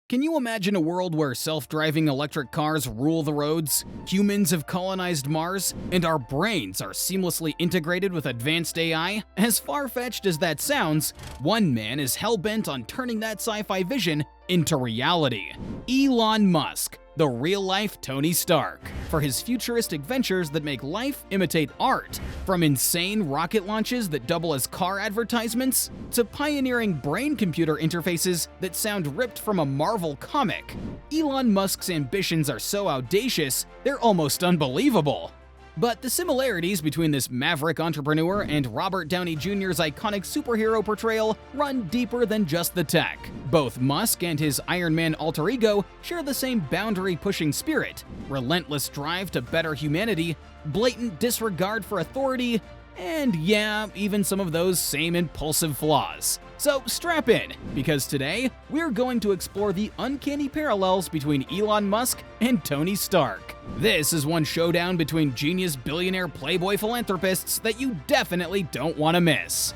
Can you imagine a world where self-driving electric cars rule the roads, humans have colonized Mars, and our brains are seamlessly integrated with advanced AI? As far-fetched as that sounds, one man is hell-bent on turning that sci-fi vision into reality. Elon Musk, the real-life Tony Stark, for his futuristic ventures that make life imitate art. From insane rocket launches that double as car advertisements, to pioneering brain-computer interfaces that sound ripped from a Marvel comic, Elon Musk's ambitions are so audacious, they're almost unbelievable. But the similarities between this maverick entrepreneur and Robert Downey Jr.'s iconic superhero portrayal run deeper than just the tech. Both Musk and his Iron Man alter ego share the same boundary-pushing spirit, relentless drive to better humanity, blatant disregard for authority, and yeah, even some of those same impulsive flaws. So strap in, because today we're going to explore the uncanny parallels between Elon Musk and Tony Stark. This is one showdown between genius billionaire playboy philanthropists that you definitely don't want to miss.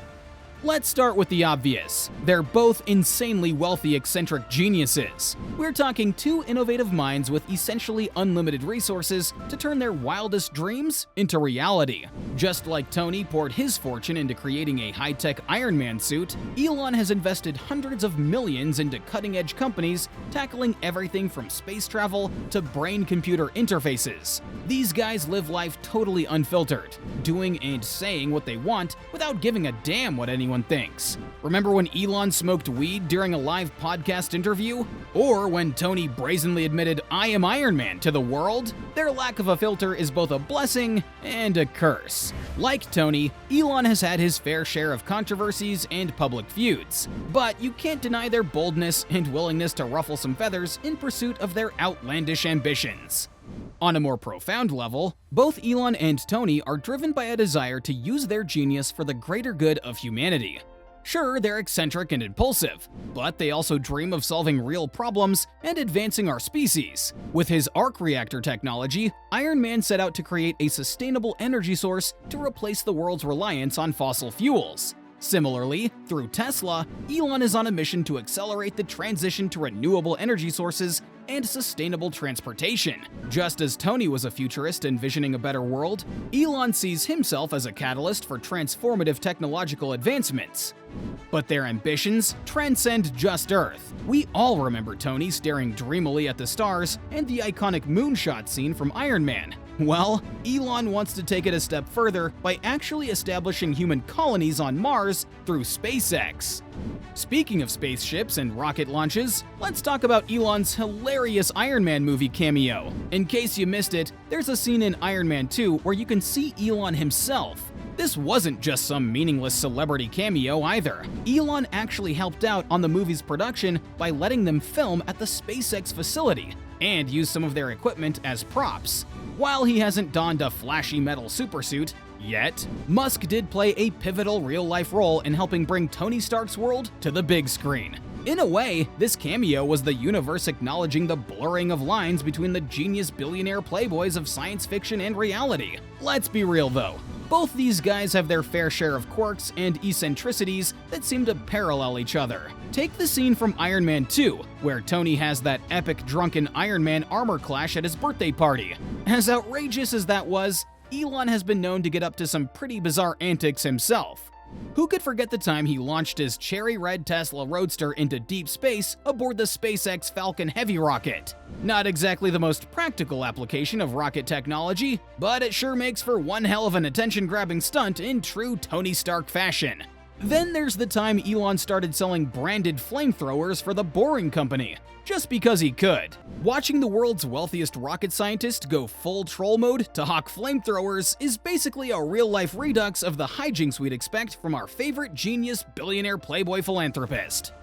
Let's start with the obvious. They're both insanely wealthy eccentric geniuses. We're talking two innovative minds with essentially unlimited resources to turn their wildest dreams into reality. Just like Tony poured his fortune into creating a high-tech Iron Man suit, Elon has invested hundreds of millions into cutting-edge companies tackling everything from space travel to brain-computer interfaces. These guys live life totally unfiltered, doing and saying what they want without giving a damn what anyone thinks. Remember when Elon smoked weed during a live podcast interview? Or when Tony brazenly admitted, "I am Iron Man" to the world? Their lack of a filter is both a blessing and a curse. Like Tony, Elon has had his fair share of controversies and public feuds, but you can't deny their boldness and willingness to ruffle some feathers in pursuit of their outlandish ambitions. On a more profound level, both Elon and Tony are driven by a desire to use their genius for the greater good of humanity. Sure, they're eccentric and impulsive, but they also dream of solving real problems and advancing our species. With his arc reactor technology, Iron Man set out to create a sustainable energy source to replace the world's reliance on fossil fuels. Similarly, through Tesla, Elon is on a mission to accelerate the transition to renewable energy sources and sustainable transportation. Just as Tony was a futurist envisioning a better world, Elon sees himself as a catalyst for transformative technological advancements. But their ambitions transcend just Earth. We all remember Tony staring dreamily at the stars and the iconic moonshot scene from Iron Man. Well, Elon wants to take it a step further by actually establishing human colonies on Mars through SpaceX. Speaking of spaceships and rocket launches, let's talk about Elon's hilarious Iron Man movie cameo. In case you missed it, there's a scene in Iron Man 2 where you can see Elon himself. This wasn't just some meaningless celebrity cameo either. Elon actually helped out on the movie's production by letting them film at the SpaceX facility and use some of their equipment as props. While he hasn't donned a flashy metal supersuit yet, Musk did play a pivotal real-life role in helping bring Tony Stark's world to the big screen. In a way, this cameo was the universe acknowledging the blurring of lines between the genius billionaire playboys of science fiction and reality. Let's be real though, both these guys have their fair share of quirks and eccentricities that seem to parallel each other. Take the scene from Iron Man 2, where Tony has that epic drunken Iron Man armor clash at his birthday party. As outrageous as that was, Elon has been known to get up to some pretty bizarre antics himself. Who could forget the time he launched his cherry red Tesla Roadster into deep space aboard the SpaceX Falcon Heavy rocket? Not exactly the most practical application of rocket technology, but it sure makes for one hell of an attention-grabbing stunt in true Tony Stark fashion. Then there's the time Elon started selling branded flamethrowers for the Boring Company, just because he could. Watching the world's wealthiest rocket scientist go full troll mode to hawk flamethrowers is basically a real-life redux of the hijinks we'd expect from our favorite genius billionaire playboy philanthropist.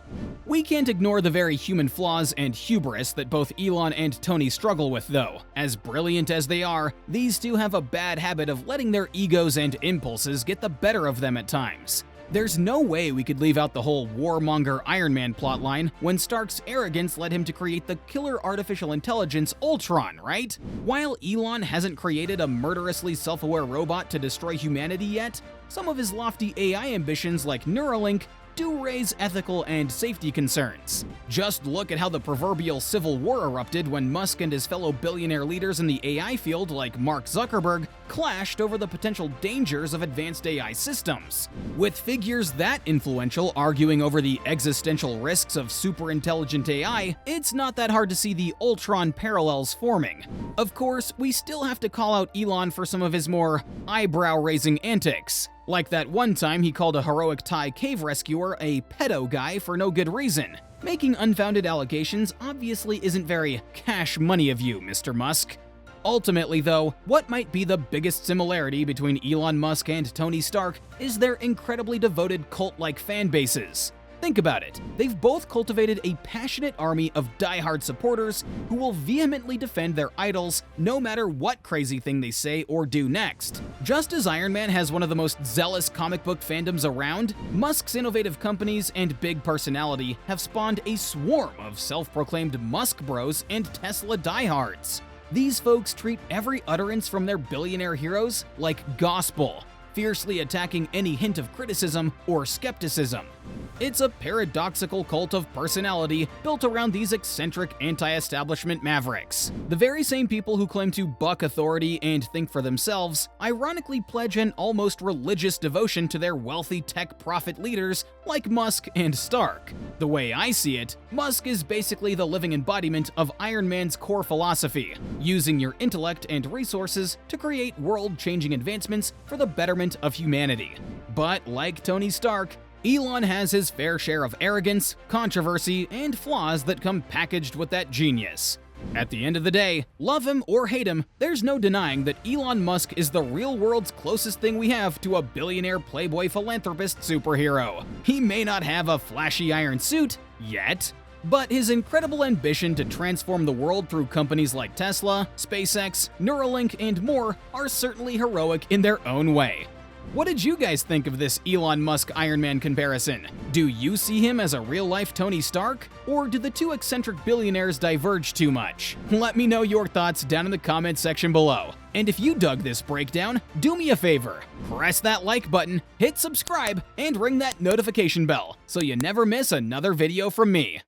We can't ignore the very human flaws and hubris that both Elon and Tony struggle with though. As brilliant as they are, these two have a bad habit of letting their egos and impulses get the better of them at times. There's no way we could leave out the whole warmonger Iron Man plotline when Stark's arrogance led him to create the killer artificial intelligence Ultron, right? While Elon hasn't created a murderously self-aware robot to destroy humanity yet, some of his lofty AI ambitions like Neuralink do raise ethical and safety concerns. Just look at how the proverbial civil war erupted when Musk and his fellow billionaire leaders in the AI field like Mark Zuckerberg clashed over the potential dangers of advanced AI systems. With figures that influential arguing over the existential risks of super-intelligent AI, it's not that hard to see the Ultron parallels forming. Of course, we still have to call out Elon for some of his more eyebrow-raising antics. Like that one time he called a heroic Thai cave rescuer a pedo guy for no good reason. Making unfounded allegations obviously isn't very cash money of you, Mr. Musk. Ultimately, though, what might be the biggest similarity between Elon Musk and Tony Stark is their incredibly devoted cult-like fan bases. Think about it. They've both cultivated a passionate army of die-hard supporters who will vehemently defend their idols no matter what crazy thing they say or do next. Just as Iron Man has one of the most zealous comic book fandoms around, Musk's innovative companies and big personality have spawned a swarm of self-proclaimed Musk bros and Tesla diehards. These folks treat every utterance from their billionaire heroes like gospel, fiercely attacking any hint of criticism or skepticism. It's a paradoxical cult of personality built around these eccentric anti-establishment mavericks. The very same people who claim to buck authority and think for themselves, ironically pledge an almost religious devotion to their wealthy tech profit leaders like Musk and Stark. The way I see it, Musk is basically the living embodiment of Iron Man's core philosophy, using your intellect and resources to create world-changing advancements for the betterment of humanity. But like Tony Stark, Elon has his fair share of arrogance, controversy, and flaws that come packaged with that genius. At the end of the day, love him or hate him, there's no denying that Elon Musk is the real world's closest thing we have to a billionaire playboy philanthropist superhero. He may not have a flashy iron suit yet, but his incredible ambition to transform the world through companies like Tesla, SpaceX, Neuralink, and more are certainly heroic in their own way. What did you guys think of this Elon Musk Iron Man comparison? Do you see him as a real-life Tony Stark? Or do the two eccentric billionaires diverge too much? Let me know your thoughts down in the comment section below. And if you dug this breakdown, do me a favor, press that like button, hit subscribe, and ring that notification bell so you never miss another video from me.